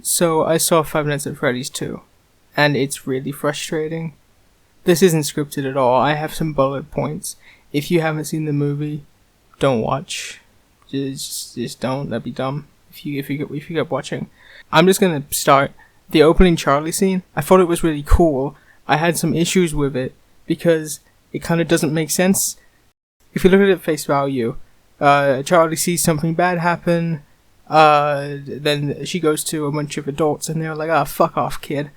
So I saw Five Nights at Freddy's 2, and it's really frustrating. This isn't scripted at all. I have some bullet points. If you haven't seen the movie, don't watch. Just don't. That'd be dumb. If you keep watching, I'm just gonna start the opening Charlie scene. I thought it was really cool. I had some issues with it because it kind of doesn't make sense. If you look at it at face value, Charlie sees something bad happen. Then she goes to a bunch of adults and they're like, "Ah, fuck off, kid."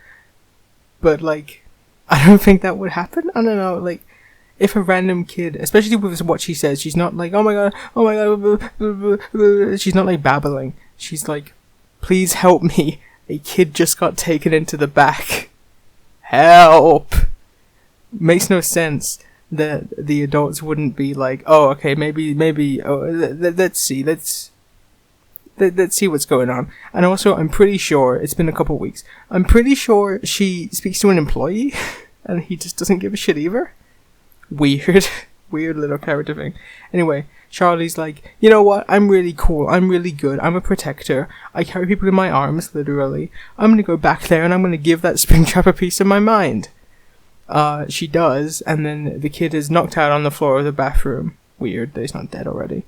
But like, I don't think that would happen. I don't know, like, if a random kid, especially with what she says, she's not like, oh my god, she's not like babbling. She's like, "Please help me. A kid just got taken into the back. Help." Makes no sense that the adults wouldn't be like, "Oh, okay, maybe, let's see what's going on." And also, I'm pretty sure, it's been a couple weeks, I'm pretty sure she speaks to an employee, and he just doesn't give a shit either. Weird little character thing. Anyway, Charlie's like, "You know what, I'm really cool, I'm really good, I'm a protector, I carry people in my arms, literally. I'm gonna go back there and I'm gonna give that Springtrap a piece of my mind." She does, and then the kid is knocked out on the floor of the bathroom. Weird that he's not dead already.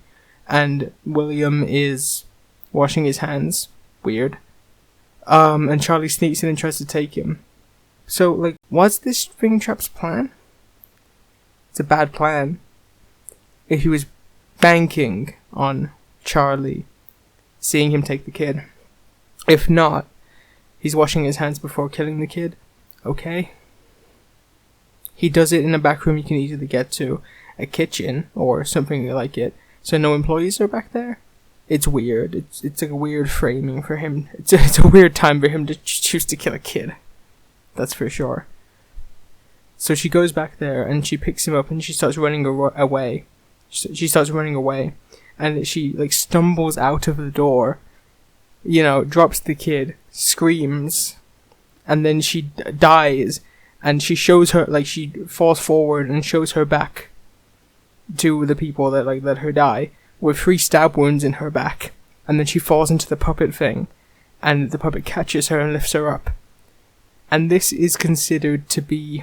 And William is washing his hands. Weird. And Charlie sneaks in and tries to take him. So, like, was this Springtrap's plan? It's a bad plan. If he was banking on Charlie seeing him take the kid. If not, he's washing his hands before killing the kid. Okay. He does it in a back room you can easily get to. A kitchen, or something like it. So no employees are back there. It's weird. It's like a weird framing for him. It's a weird time for him to choose to kill a kid. That's for sure. So she goes back there and she picks him up and she starts running away. She starts running away, and she like stumbles out of the door. You know, drops the kid, screams, and then she dies. And she shows her, like, she falls forward and shows her back to the people that like let her die, with 3 stab wounds in her back. And then she falls into the puppet thing, and the puppet catches her and lifts her up. And this is considered to be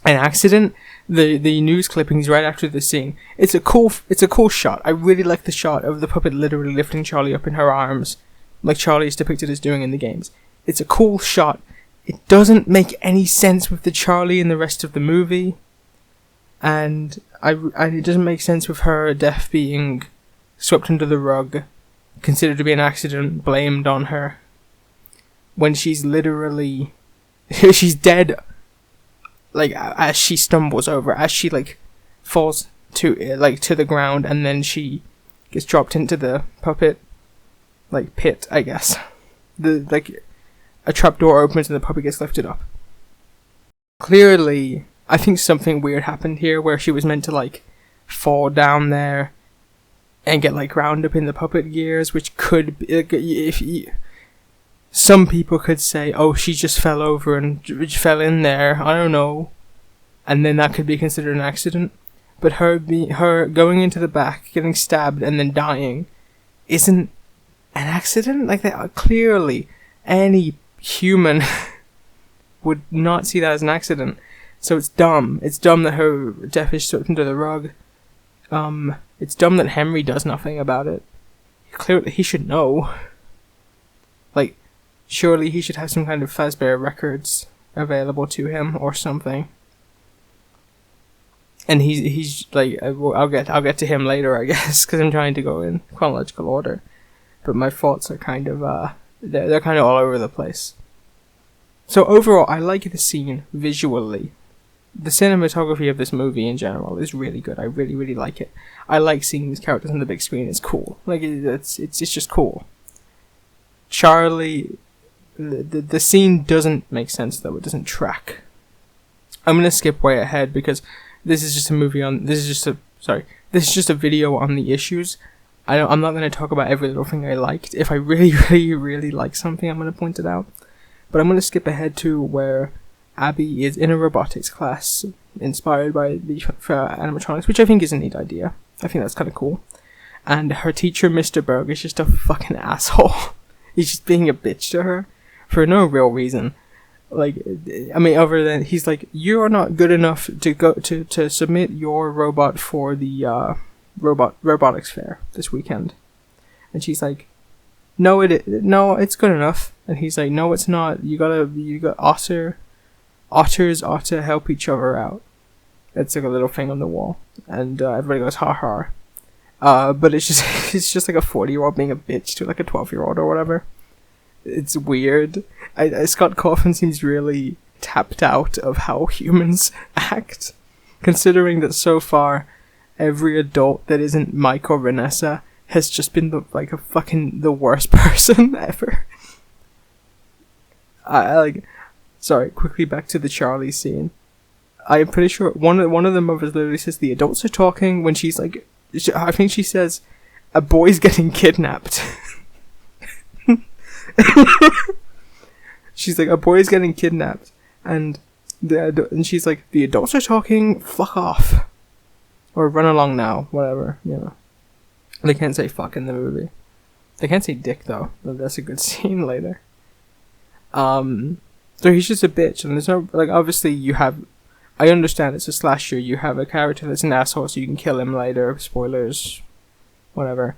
an accident. The news clippings right after the scene. It's a cool shot. I really like the shot of the puppet literally lifting Charlie up in her arms, like Charlie is depicted as doing in the games. It's a cool shot. It doesn't make any sense with the Charlie in the rest of the movie, and it doesn't make sense with her death being swept under the rug, considered to be an accident, blamed on her, when she's literally she's dead, like, as she stumbles over, as she like falls to the ground, and then she gets dropped into the puppet like pit, I guess. A trapdoor opens and the puppet gets lifted up. Clearly, I think something weird happened here where she was meant to like fall down there and get like ground up in the puppet gears, which could be, some people could say, "Oh, she just fell over and fell in there." I don't know, and then that could be considered an accident. But her going into the back, getting stabbed, and then dying, isn't an accident. Like, that clearly any human would not see that as an accident. So it's dumb. It's dumb that her death is swept under the rug. It's dumb that Henry does nothing about it. Clearly, he should know. Like, surely he should have some kind of Fazbear records available to him or something. And he's like, I'll get to him later, I guess, because I'm trying to go in chronological order. But my thoughts are kind of they're kind of all over the place. So overall, I like the scene visually. The cinematography of this movie in general is really good. I really, really like it. I like seeing these characters on the big screen. It's cool. Like, it's just cool. Charlie, the scene doesn't make sense though. It doesn't track. I'm gonna skip way ahead because this is just a video on the issues. I'm not going to talk about every little thing I liked. If I really, really, really like something, I'm going to point it out. But I'm going to skip ahead to where Abby is in a robotics class, inspired by the animatronics, which I think is a neat idea. I think that's kind of cool. And her teacher, Mr. Berg, is just a fucking asshole. He's just being a bitch to her. for no real reason. Like, I mean, other than he's like, you are not good enough to go to submit your robot for the robotics fair this weekend. And she's like, no, it's good enough. And he's like, no, it's not. You got otters ought to help each other out. It's like a little thing on the wall, and everybody goes ha ha. But it's just like a 40-year-old being a bitch to like a 12-year-old or whatever. It's weird. Scott Cawthon seems really tapped out of how humans act, considering that so far every adult that isn't Mike or Vanessa has just been the worst person ever. Sorry, quickly back to the Charlie scene. I'm pretty sure one of the mothers literally says the adults are talking when she's like, I think she says, a boy's getting kidnapped. She's like, a boy's getting kidnapped, and she's like, the adults are talking, fuck off. Or run along now, whatever, you know. They can't say fuck in the movie. They can't say dick though, but that's a good scene later. So he's just a bitch, and there's no, like, obviously I understand it's a slasher, you have a character that's an asshole so you can kill him later, spoilers, whatever.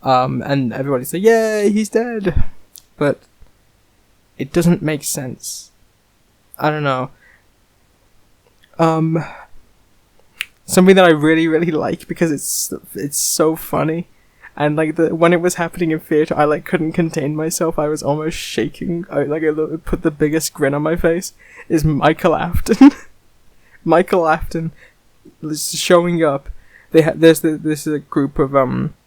And everybody's like, yay, he's dead. But it doesn't make sense. I don't know. Something that I really, really like because it's so funny, and like when it was happening in theater, I like couldn't contain myself. I was almost shaking. I put the biggest grin on my face. Is Michael Afton? Michael Afton is showing up. There's a group of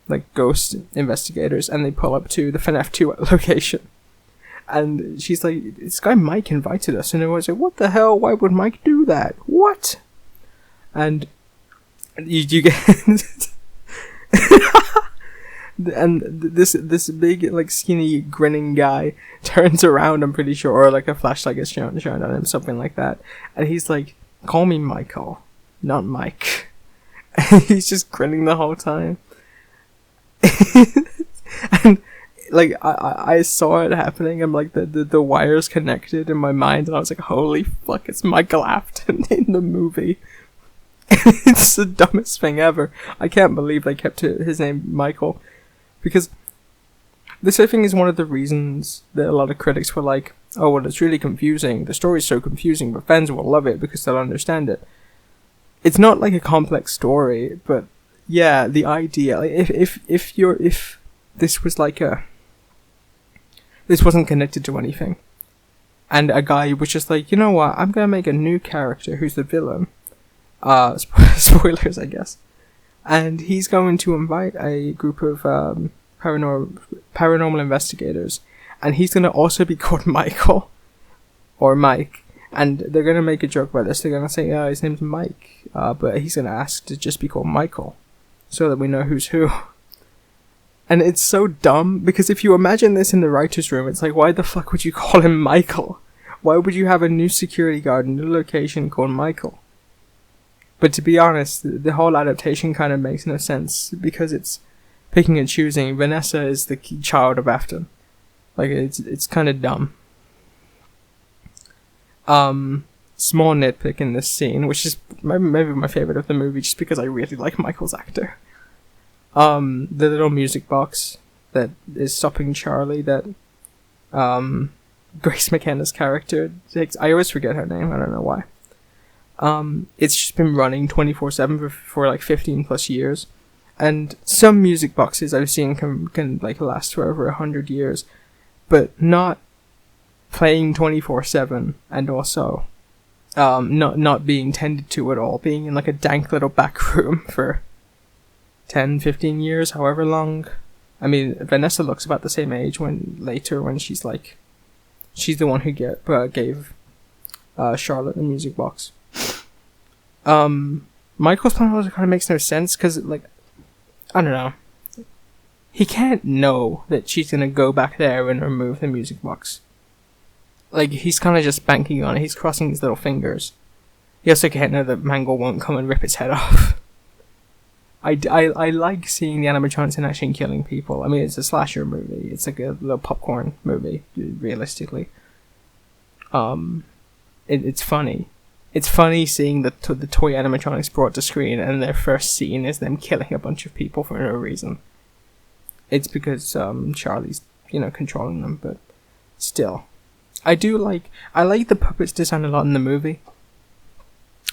like ghost investigators, and they pull up to the FNAF 2 location. And she's like, this guy Mike invited us, and everyone's like, what the hell? Why would Mike do that? What? And you get and this big, like, skinny grinning guy turns around, I'm pretty sure, or like a flashlight gets shown on him, something like that, and he's like, call me Michael, not Mike. And he's just grinning the whole time. And like I saw it happening, and like the wires connected in my mind, and I was like, holy fuck, it's Michael Afton in the movie. It's the dumbest thing ever. I can't believe they kept his name Michael, because this, I think, is one of the reasons that a lot of critics were like, oh, well, it's really confusing, the story's so confusing, but fans will love it because they'll understand it. It's not like a complex story, but yeah, the idea, like, if this was like this wasn't connected to anything, and a guy was just like, you know what, I'm gonna make a new character who's the villain, spoilers, I guess, and he's going to invite a group of paranormal investigators, and he's gonna also be called Michael or Mike, and they're gonna make a joke about this. They're gonna say, his name's Mike, but he's gonna ask to just be called Michael, so that we know who's who. And it's so dumb, because if you imagine this in the writer's room, it's like, why the fuck would you call him Michael? Why would you have a new security guard in a new location called Michael? But to be honest, the whole adaptation kind of makes no sense, because it's picking and choosing. Vanessa is the child of Afton. Like, it's kind of dumb. Small nitpick in this scene, which is maybe my favorite of the movie, just because I really like Michael's actor. The little music box that is stopping Charlie, that Grace McKenna's character takes. I always forget her name, I don't know why. It's just been running 24/7 for like 15 plus years, and some music boxes I've seen can like last for over 100 years, but not playing 24/7, and also not being tended to at all, being in like a dank little back room for 10-15 years, however long. I mean, Vanessa looks about the same age when she's like, she's the one who gave Charlotte the music box. Michael's plan also kind of makes no sense, because, like, I don't know, he can't know that she's gonna go back there and remove the music box. Like, he's kind of just banking on it. He's crossing his little fingers. He also can't know that Mangle won't come and rip its head off. I like seeing the animatronics in action killing people. I mean, it's a slasher movie. It's like a little popcorn movie, realistically. It's funny. It's funny seeing the toy animatronics brought to screen, and their first scene is them killing a bunch of people for no reason. It's because Charlie's, controlling them, but still. I like the puppets design a lot in the movie.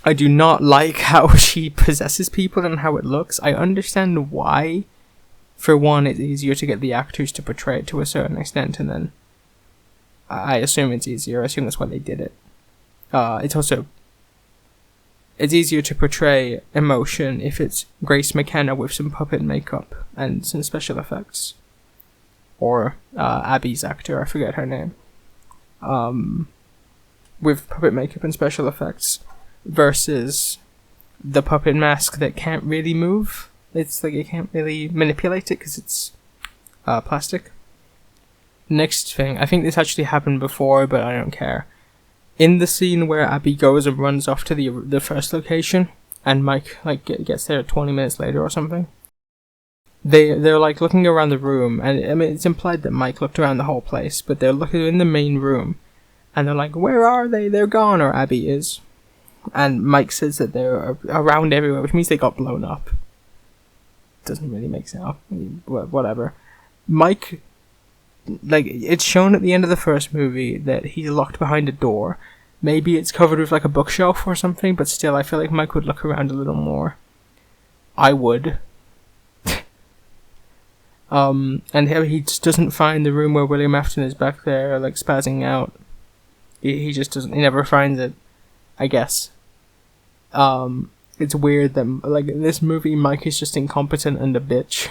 I do not like how she possesses people and how it looks. I understand why. For one, it's easier to get the actors to portray it to a certain extent, and then I assume it's easier. I assume that's why they did it. It's easier to portray emotion if it's Grace McKenna with some puppet makeup and some special effects. Or Abby's actor, I forget her name. With puppet makeup and special effects. Versus the puppet mask that can't really move. It's like you can't really manipulate it because it's plastic. Next thing, I think this actually happened before, but I don't care. In the scene where Abby goes and runs off to the first location, and Mike gets there 20 minutes later or something, they're looking around the room, and I mean it's implied that Mike looked around the whole place, but they're looking in the main room, and they're like, "Where are they? They're gone," or Abby is, and Mike says that they're around everywhere, which means they got blown up. Doesn't really make sense. Whatever. Mike. It's shown at the end of the first movie that he's locked behind a door. Maybe it's covered with a bookshelf or something, but still, I feel like Mike would look around a little more. I would. And he just doesn't find the room where William Afton is back there, spazzing out. He just doesn't, he never finds it, I guess. It's weird that, in this movie, Mike is just incompetent and a bitch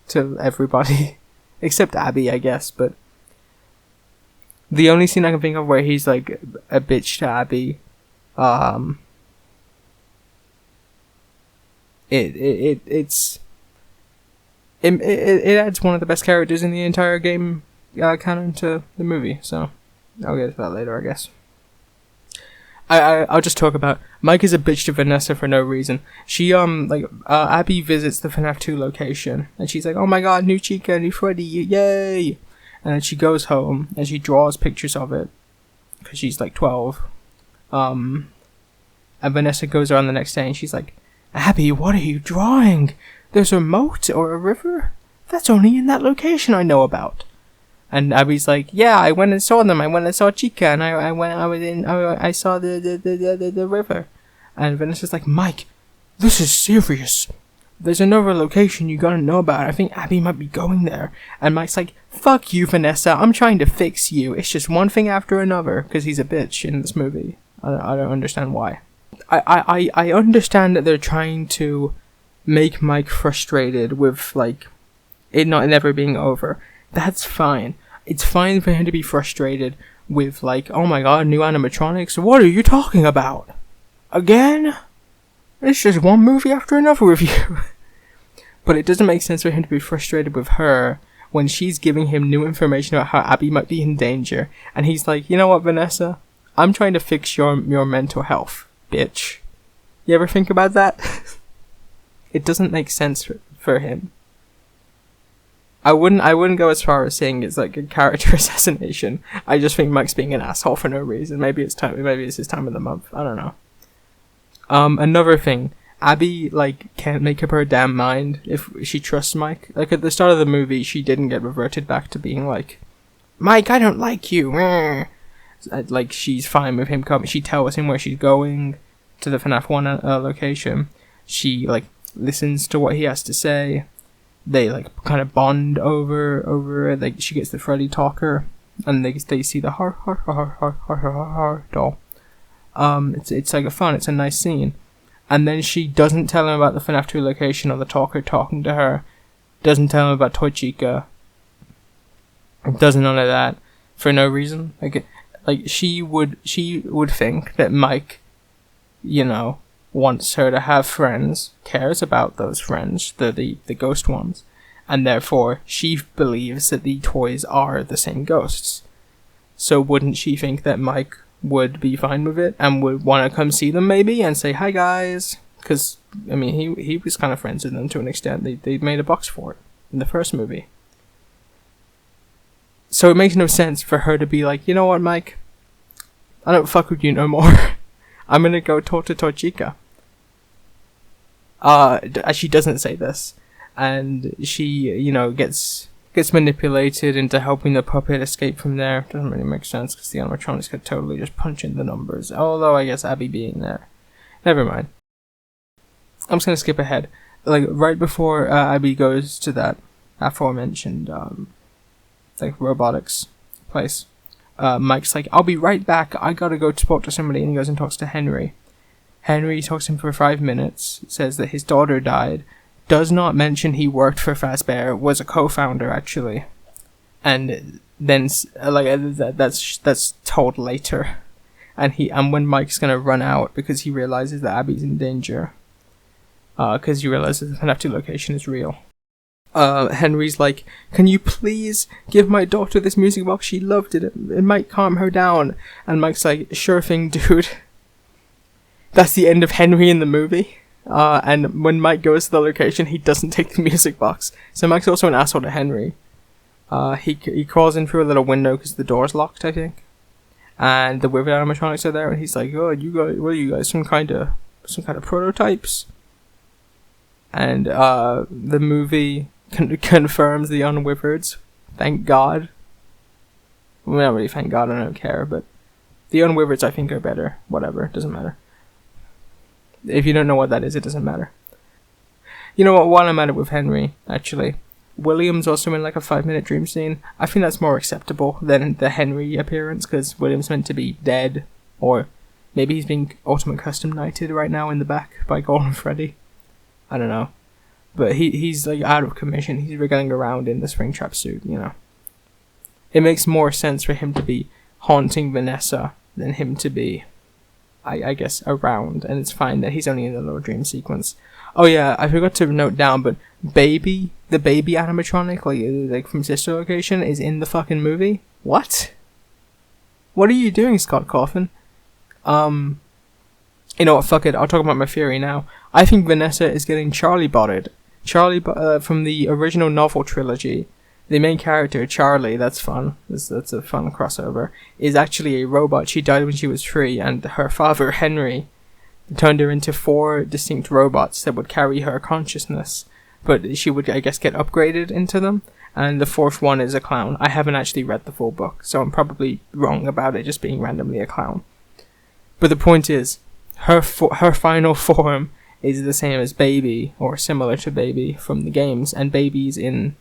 to everybody. Except Abby, I guess, but the only scene I can think of where he's a bitch to Abby, it adds one of the best characters in the entire game canon to the movie, so I'll get to that later, I guess. I'll just talk about Mike is a bitch to Vanessa for no reason. She Abby visits the FNAF 2 location and she's like, "Oh my god, new Chica, new Freddy, yay!" And then she goes home and she draws pictures of it because she's 12. And Vanessa goes around the next day and she's like, "Abby, what are you drawing? There's a moat or a river? That's only in that location I know about." And Abby's like, "Yeah, I went and saw them. I went and saw Chica, and I saw the river." And Vanessa's like, "Mike, this is serious. There's another location you gotta know about. I think Abby might be going there." And Mike's like, "Fuck you, Vanessa. I'm trying to fix you. It's just one thing after another," because he's a bitch in this movie. I don't understand why. I understand that they're trying to make Mike frustrated with it never being over. That's fine. It's fine for him to be frustrated with "Oh my god, new animatronics, what are you talking about? Again? It's just one movie after another with you." But it doesn't make sense for him to be frustrated with her when she's giving him new information about how Abby might be in danger. And he's like, "You know what, Vanessa? I'm trying to fix your mental health, bitch." You ever think about that? It doesn't make sense for him. I wouldn't go as far as saying it's a character assassination. I just think Mike's being an asshole for no reason. Maybe it's his time of the month. I don't know. Another thing, Abby can't make up her damn mind if she trusts Mike. At the start of the movie, she didn't get reverted back to being "Mike, I don't like you." She's fine with him coming. She tells him where she's going to the FNAF 1 location. She listens to what he has to say. They kind of bond over it. She gets the Freddy talker, and they see the har doll. It's fun. It's a nice scene, and then she doesn't tell him about the FNAF 2 location or the talker talking to her. Doesn't tell him about Toy Chica. Does none of that for no reason. She would think that Mike, wants her to have friends, cares about those friends, the ghost ones, and therefore she believes that the toys are the same ghosts. So wouldn't she think that Mike would be fine with it and would want to come see them maybe and say, "Hi guys"? Because, he was kind of friends with them to an extent. They made a box for it in the first movie. So it makes no sense for her to be like, "You know what, Mike? I don't fuck with you no more. I'm gonna go talk to Torchica. She doesn't say this, and she, gets manipulated into helping the puppet escape from there. Doesn't really make sense because the animatronics could totally just punch in the numbers. Although I guess Abby being there, never mind. I'm just gonna skip ahead. Like right before Abby goes to that aforementioned robotics place, Mike's like, "I'll be right back. I gotta go talk to somebody," and he goes and talks to Henry. Henry talks to him for 5 minutes, says that his daughter died, does not mention he worked for Fazbear, was a co-founder actually, and then that's told later, and when Mike's gonna run out because he realizes that Abby's in danger, because he realizes the FNAF 2 location is real. Henry's like, "Can you please give my daughter this music box? She loved it. It might calm her down." And Mike's like, "Sure thing, dude." That's the end of Henry in the movie. And when Mike goes to the location, he doesn't take the music box. So Mike's also an asshole to Henry. He crawls in through a little window because the door's locked, I think. And the Withered animatronics are there, and he's like, "Oh, you guys, what are you guys? Some kind of prototypes?" And the movie confirms the Unwithereds. Thank God. Well, not really thank God, I don't care, but the Unwithereds I think are better. Whatever, doesn't matter. If you don't know what that is, it doesn't matter. You know what, while I'm at it with Henry, actually, William's also in like a 5-minute dream scene. I think that's more acceptable than the Henry appearance, because William's meant to be dead, or maybe he's being Ultimate Custom Knighted right now in the back by Golden Freddy. I don't know. But he's like out of commission. He's wriggling around in the Springtrap suit, It makes more sense for him to be haunting Vanessa than him to be, I guess, around. And it's fine that he's only in the little dream sequence. Oh yeah, I forgot to note down, but the baby animatronic, like from Sister Location, is in the fucking movie? What? What are you doing, Scott Coffin? You know what, fuck it, I'll talk about my theory now. I think Vanessa is getting Charlie botted. Charlie, from the original novel trilogy, the main character, Charlie, that's fun, that's a fun crossover, is actually a robot. She died when she was 3, and her father, Henry, turned her into 4 distinct robots that would carry her consciousness, but she would, I guess, get upgraded into them, and the 4th one is a clown. I haven't actually read the full book, so I'm probably wrong about it just being randomly a clown. But the point is, her final form is the same as Baby, or similar to Baby from the games, and Baby's in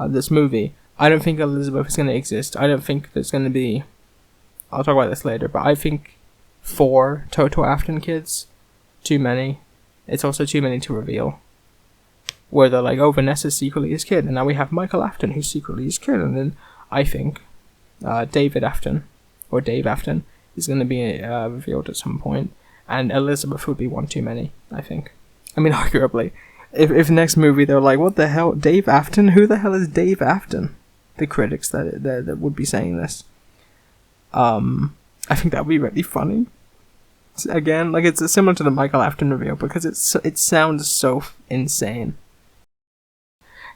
this movie. I don't think Elizabeth is going to exist. I don't think there's going to be... I'll talk about this later, but I think 4 total Afton kids, too many. It's also too many to reveal. Where they're like, oh, Vanessa's secretly his kid, and now we have Michael Afton, who's secretly his kid, and then I think David Afton, or Dave Afton, is going to be revealed at some point. And Elizabeth would be one too many, I think. I mean, arguably. If next movie they're like, what the hell, Dave Afton? Who the hell is Dave Afton? The critics that would be saying this. I think that would be really funny. Again, like, it's similar to the Michael Afton reveal, because it sounds so insane.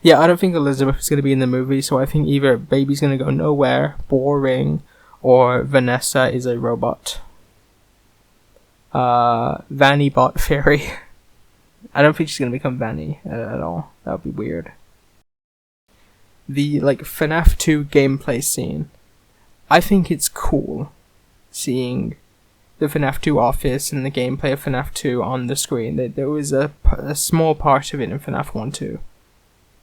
Yeah, I don't think Elizabeth is going to be in the movie, so I think either Baby's going to go nowhere, boring, or Vanessa is a robot. Vanny bot theory. I don't think she's gonna become Vanny at all. That would be weird. The FNAF 2 gameplay scene. I think it's cool seeing the FNAF 2 office and the gameplay of FNAF 2 on the screen. There was a small part of it in FNAF 1 too.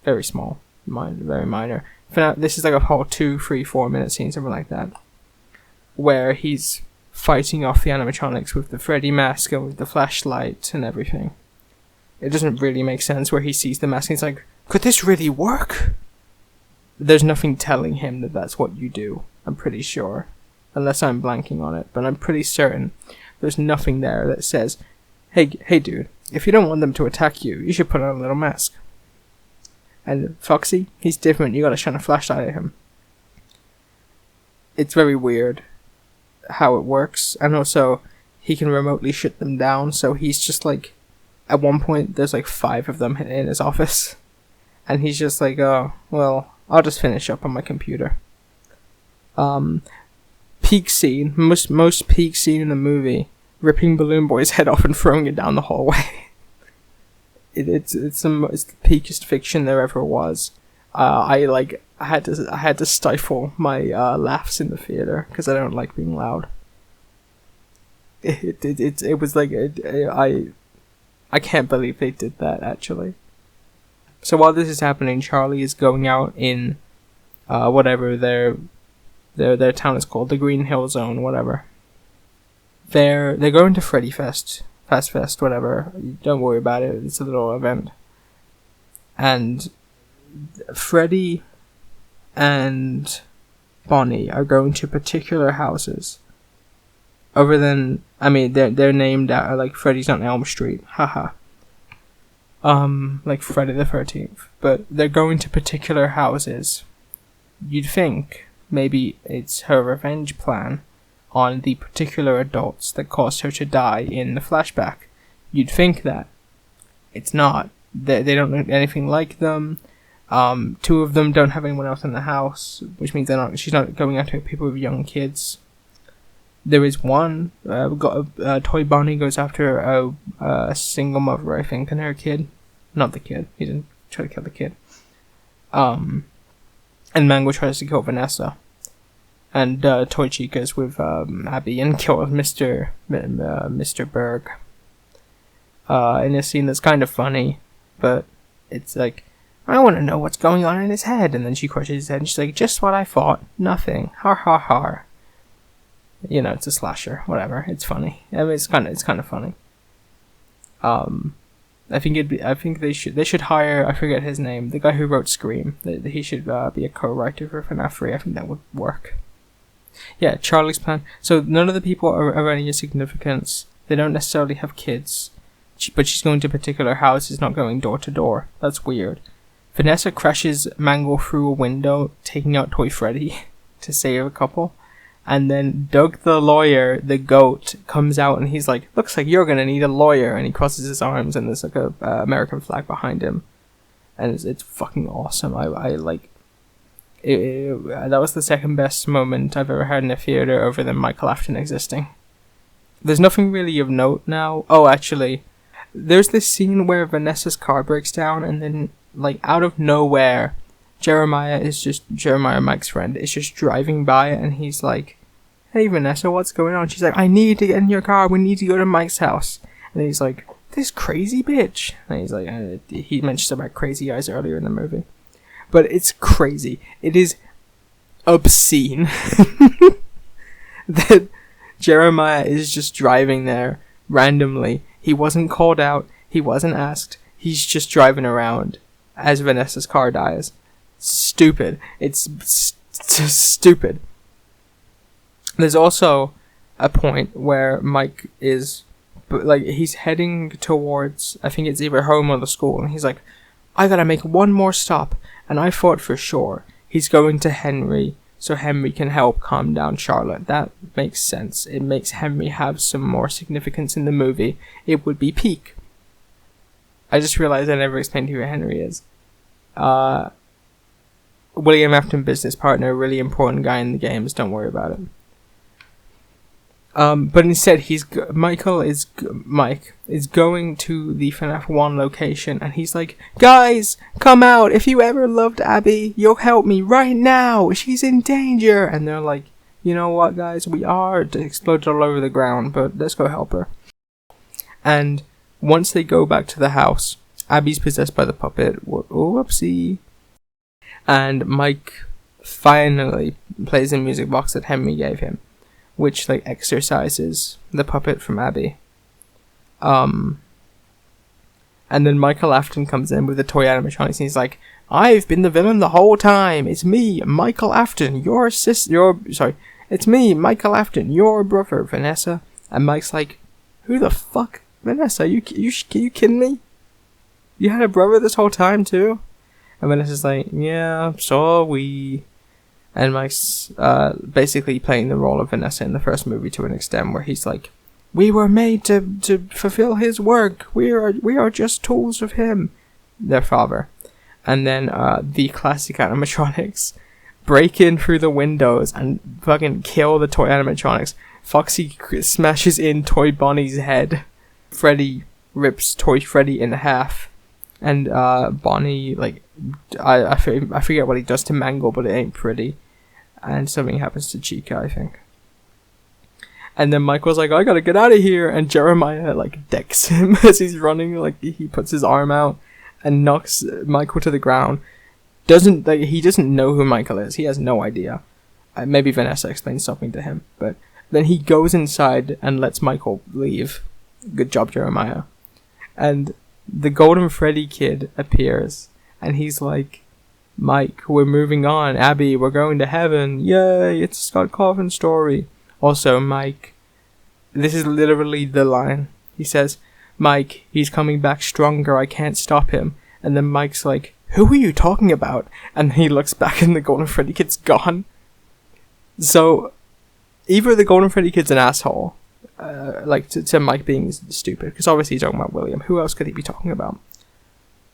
Very small. Very minor. This is like a whole 2, 3, 4 minute scene, something like that. Where he's fighting off the animatronics with the Freddy mask and with the flashlight and everything. It doesn't really make sense where he sees the mask and he's like, could this really work? There's nothing telling him that that's what you do, I'm pretty sure. Unless I'm blanking on it, but I'm pretty certain there's nothing there that says, hey dude, if you don't want them to attack you, you should put on a little mask. And Foxy, he's different, you gotta shine a flashlight at him. It's very weird how it works, and also he can remotely shut them down, so he's just like, at one point there's 5 of them in his office, and he's just like, oh, well, I'll just finish up on my computer. peak scene, most peak scene in the movie, ripping Balloon Boy's head off and throwing it down the hallway. It's the peakest fiction there ever was. I had to stifle my laughs in the theater because I don't like being loud. It was like I can't believe they did that actually. So while this is happening, Charlie is going out in whatever their town is called, the Green Hill Zone, whatever. They're going to Freddy Fest, whatever. Don't worry about it. It's a little event. And Freddy and Bonnie are going to particular houses. Other than, I mean, they're named like Freddy's on Elm Street, haha. Like Friday the 13th. But they're going to particular houses. You'd think maybe it's her revenge plan on the particular adults that caused her to die in the flashback. You'd think that. It's not. They don't look anything like them. Two of them don't have anyone else in the house, which means she's not going after people with young kids. There is one, Toy Bonnie goes after a single mother, I think, and her kid. Not the kid. He didn't try to kill the kid. And Mango tries to kill Vanessa. And Toy Chica's with Abby and kills Mr. Berg. In a scene that's kind of funny, but it's like, I want to know what's going on in his head. And then she crushes his head and she's like, just what I thought. Nothing. Har har har. You know, it's a slasher. Whatever. It's funny. I mean, it's kind of funny. I think they should hire, I forget his name, the guy who wrote Scream. He should be a co-writer for FNAF 3. I think that would work. Yeah, Charlie's plan. So none of the people are of any significance. They don't necessarily have kids. But she's going to particular houses, not going door to door. That's weird. Vanessa crashes Mango through a window, taking out Toy Freddy to save a couple. And then Doug the lawyer, the goat, comes out and he's like, looks like you're gonna need a lawyer. And he crosses his arms and there's like a American flag behind him. And it's fucking awesome. I like it. That was the second best moment I've ever had in a theater over than Michael Afton existing. There's nothing really of note now. Oh, actually, there's this scene where Vanessa's car breaks down and then, like, out of nowhere, Jeremiah, Mike's friend, is just driving by and he's like, hey Vanessa, what's going on? She's like, I need to get in your car, we need to go to Mike's house. And he's like, this crazy bitch. And he's like, he mentioned about crazy eyes earlier in the movie. But it's crazy. It is obscene that Jeremiah is just driving there randomly. He wasn't called out, he wasn't asked, he's just driving around as Vanessa's car dies. Stupid. It's stupid. There's also a point where Mike is, like, he's heading towards, I think it's either home or the school, and he's like, I gotta make one more stop. And I thought for sure he's going to Henry so Henry can help calm down Charlotte. That makes sense. It makes Henry have some more significance in the movie. It would be peak. I just realized I never explained who Henry is. William Afton, business partner, really important guy in the games, don't worry about it. But instead, Mike is going to the FNAF 1 location, and he's like, guys, come out, if you ever loved Abby, you'll help me right now, she's in danger. And they're like, you know what, guys, we are. It exploded all over the ground, but let's go help her. And once they go back to the house, Abby's possessed by the puppet. Whoopsie. And Mike finally plays the music box that Henry gave him, which, like, exorcises the puppet from Abby. And then Michael Afton comes in with the toy animatronics and he's like, I've been the villain the whole time. It's me, Michael Afton, it's me, Michael Afton, your brother, Vanessa. And Mike's like, who the fuck? Vanessa, you kidding me? You had a brother this whole time too? And Vanessa's like, yeah, so are we. And Mike's basically playing the role of Vanessa in the first movie to an extent, where he's like, we were made to fulfill his work. We are just tools of him, their father. And then the classic animatronics break in through the windows and fucking kill the toy animatronics. Foxy smashes in Toy Bonnie's head. Freddy rips Toy Freddy in half. And Bonnie, like, I forget what he does to Mangle, but it ain't pretty. And something happens to Chica, I think. And then Michael's like, I gotta get out of here. And Jeremiah, like, decks him as he's running. Like, he puts his arm out and knocks Michael to the ground. He doesn't know who Michael is. He has no idea. Maybe Vanessa explains something to him. But then he goes inside and lets Michael leave. Good job, Jeremiah. And the Golden Freddy kid appears. And he's like, Mike, we're moving on. Abby, we're going to heaven. Yay, it's a Scott Cawthon story. Also, Mike, this is literally the line. He says, Mike, he's coming back stronger. I can't stop him. And then Mike's like, who are you talking about? And he looks back and the Golden Freddy kid's gone. So, either the Golden Freddy kid's an asshole, to Mike being stupid, because obviously he's talking about William. Who else could he be talking about?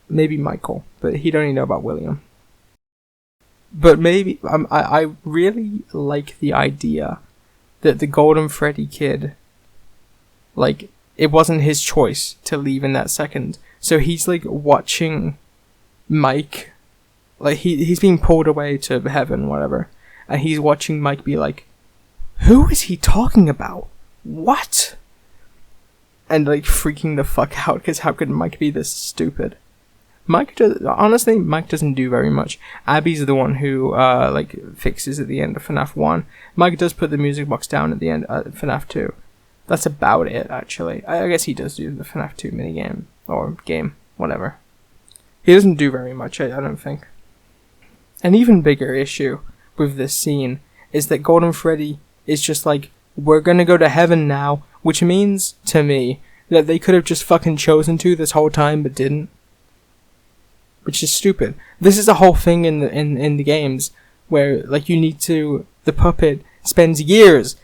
Maybe Michael, but he don't even know about William. But maybe, I really like the idea that the Golden Freddy kid, like, it wasn't his choice to leave in that second. So he's, like, watching Mike, like, he's being pulled away to heaven, whatever, and he's watching Mike be like, who is he talking about? What? And, like, freaking the fuck out, because how could Mike be this stupid? Mike doesn't do very much. Abby's the one who, fixes at the end of FNAF 1. Mike does put the music box down at the end of FNAF 2. That's about it, actually. I guess he does do the FNAF 2 minigame, or game, whatever. He doesn't do very much, I don't think. An even bigger issue with this scene is that Golden Freddy is just like, we're gonna go to heaven now, which means, to me, that they could have just fucking chosen to this whole time, but didn't. Which is stupid. This is a whole thing in the games, where, like, the puppet spends years,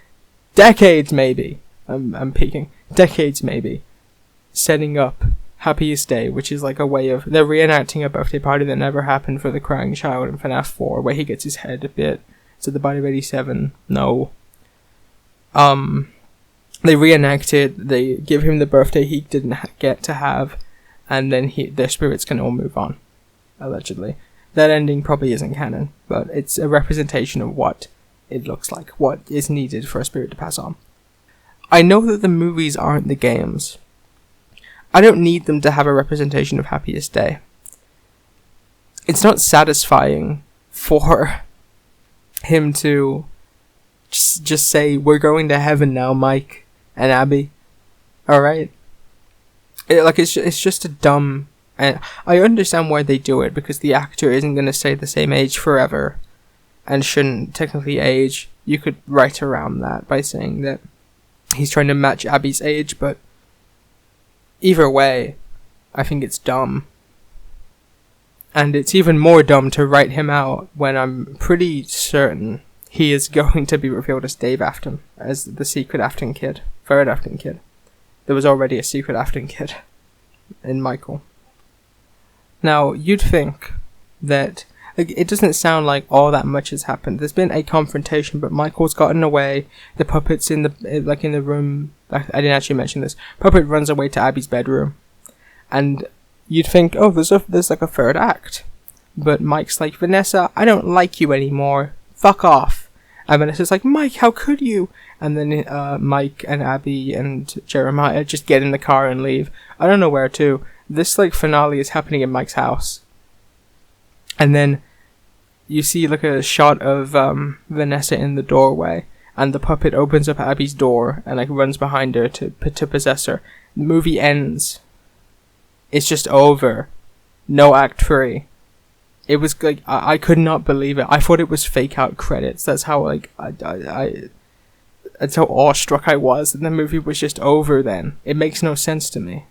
decades maybe, I'm peeking, decades maybe, setting up Happiest Day, which is like a way of, they're reenacting a birthday party that never happened for the crying child in FNAF 4, where he gets his head bit. So the body of 87, no. They reenact it, they give him the birthday he didn't get to have, and then their spirits can all move on, allegedly. That ending probably isn't canon, but it's a representation of what it looks like, what is needed for a spirit to pass on. I know that the movies aren't the games. I don't need them to have a representation of Happiest Day. It's not satisfying for him to just say, we're going to heaven now, Mike and Abby. Alright? It's just a dumb... And I understand why they do it, because the actor isn't going to stay the same age forever, and shouldn't technically age. You could write around that by saying that he's trying to match Abby's age, but either way, I think it's dumb. And it's even more dumb to write him out when I'm pretty certain he is going to be revealed as Dave Afton, as the secret Afton kid, third Afton kid. There was already a secret Afton kid in Michael. Now, you'd think that, like, it doesn't sound like all that much has happened. There's been a confrontation, but Michael's gotten away. The puppet's in the room. I didn't actually mention this. Puppet runs away to Abby's bedroom, and you'd think, oh, there's like a third act. But Mike's like, Vanessa, I don't like you anymore. Fuck off. And Vanessa's like, Mike, how could you? And then Mike and Abby and Jeremiah just get in the car and leave. I don't know where to. This, like, finale is happening in Mike's house. And then you see, like, a shot of Vanessa in the doorway, and the puppet opens up Abby's door and, like, runs behind her to possess her. The movie ends. It's just over. No act 3. It was, like, I could not believe it. I thought it was fake out credits. That's how, like, that's how awestruck I was. And the movie was just over then. It makes no sense to me.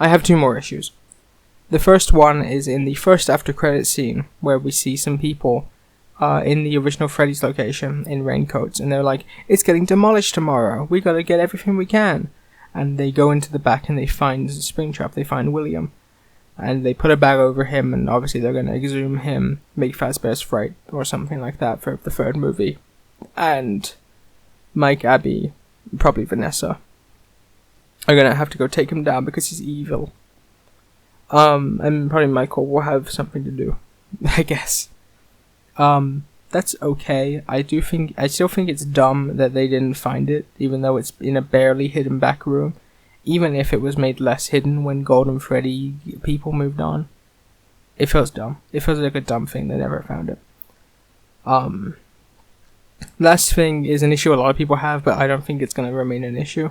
I have 2 more issues. The first one is in the first after credits scene, where we see some people in the original Freddy's location in raincoats, and they're like, it's getting demolished tomorrow, we gotta get everything we can. And they go into the back and they find Springtrap, they find William. and they put a bag over him, and obviously they're going to exhume him, make Fazbear's Fright or something like that for the third movie. And Mike, Abby, probably Vanessa are going to have to go take him down because he's evil. And probably Michael will have something to do, I guess. That's okay. I still think it's dumb that they didn't find it, even though it's in a barely hidden back room. Even if it was made less hidden when Golden Freddy people moved on. It feels dumb. It feels like a dumb thing they never found it. Last thing is an issue a lot of people have, but I don't think it's going to remain an issue.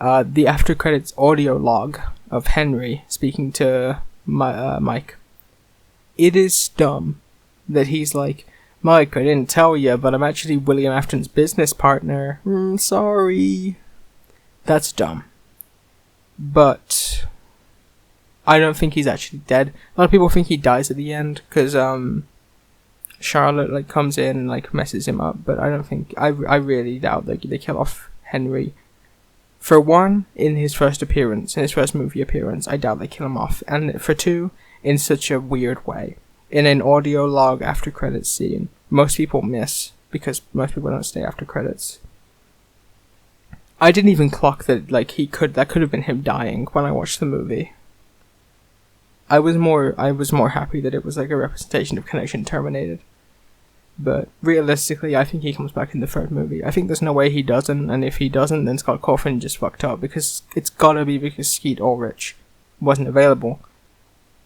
The after credits audio log of Henry speaking to Mike. It is dumb that he's like, Mike, I didn't tell you, but I'm actually William Afton's business partner. Sorry. That's dumb. But I don't think he's actually dead. A lot of people think he dies at the end because Charlotte comes in and messes him up, but I don't think I really doubt that they kill off Henry. For one, in his first movie appearance, I doubt they kill him off, and for two, in such a weird way. In an audio log after credits scene, most people miss because most people don't stay after credits. I didn't even clock that that could have been him dying when I watched the movie. I was more happy that it was a representation of connection terminated. But realistically, I think he comes back in the third movie. I think there's no way he doesn't, and if he doesn't, then Scott Cawthon just fucked up, because it's gotta be because Skeet Ulrich wasn't available.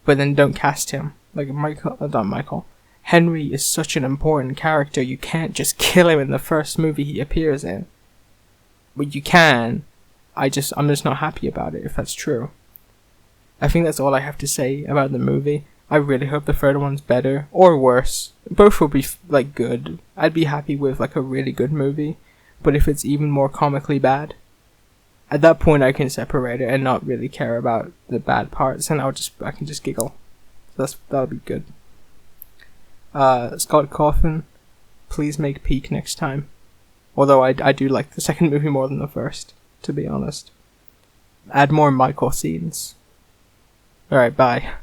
But then don't cast him. Not Michael. Henry is such an important character, you can't just kill him in the first movie he appears in. But you can. I'm just not happy about it, if that's true. I think that's all I have to say about the movie. I really hope the third one's better, or worse. Both will be, good. I'd be happy with, a really good movie. But if it's even more comically bad, at that point I can separate it and not really care about the bad parts, and I can just giggle. That'll be good. Scott Cawthon, please make Peak next time. Although I do like the second movie more than the first, to be honest. Add more Michael scenes. Alright, bye.